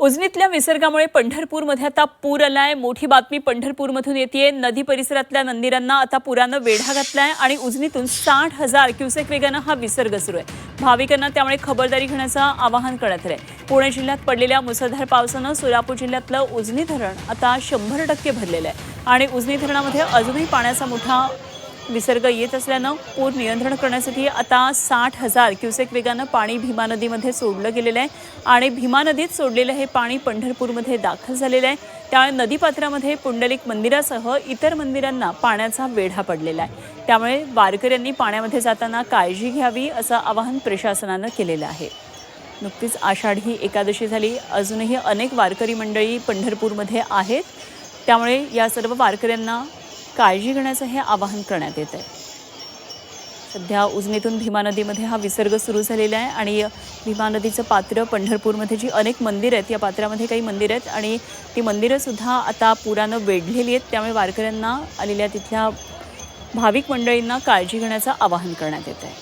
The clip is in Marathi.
उजनीतल्या विसर्गामुळे पंढरपूरमध्ये आता पूर आलाय। मोठी बातमी पंढरपूरमधून येतेय। नदी परिसरातल्या मंदिरांना आता पुरानं वेढा घातलाय आणि उजनीतून 60,000 क्युसेक वेगानं हा विसर्ग सुरू आहे। भाविकांना त्यामुळे खबरदारी घेण्याचं आवाहन करण्यात आलंय। पुणे जिल्ह्यात पडलेल्या मुसळधार पावसानं सोलापूर जिल्ह्यातलं उजनी धरण आता 100% भरलेलं आहे आणि उजनी धरणामध्ये अजूनही पाण्याचा मोठा विसर्ग येत असल्यानं पूर नियंत्रण करण्यासाठी आता 60,000 क्युसेक वेगानं पाणी भीमा नदीमध्ये सोडलं गेलेलं आहे आणि भीमा नदीत सोडलेलं हे पाणी पंढरपूरमध्ये दाखल झालेलं आहे। त्यामुळे नदीपात्रामध्ये पुंडलिक मंदिरासह इतर मंदिरांना पाण्याचा वेढा पडलेला आहे। त्यामुळे वारकऱ्यांनी पाण्यामध्ये जाताना काळजी घ्यावी असं आवाहन प्रशासनानं केलेलं आहे। नुकतीच आषाढी एकादशी झाली, अजूनही अनेक वारकरी मंडळी पंढरपूरमध्ये आहेत। त्यामुळे या सर्व वारकऱ्यांना काळजी घेण्याचं हे आवाहन करण्यात येत आहे। सध्या उजनीतून भीमा नदीमध्ये हा विसर्ग सुरू झालेला आहे आणि भीमा नदीचं पात्र पंढरपूरमध्ये जी अनेक मंदिरं आहेत, या पात्रामध्ये काही मंदिरं आहेत आणि ती मंदिरंसुद्धा आता पुरानं वेढलेली आहेत। त्यामुळे वारकऱ्यांना आलेल्या तिथल्या भाविक मंडळींना काळजी घेण्याचं आवाहन करण्यात येत आहे।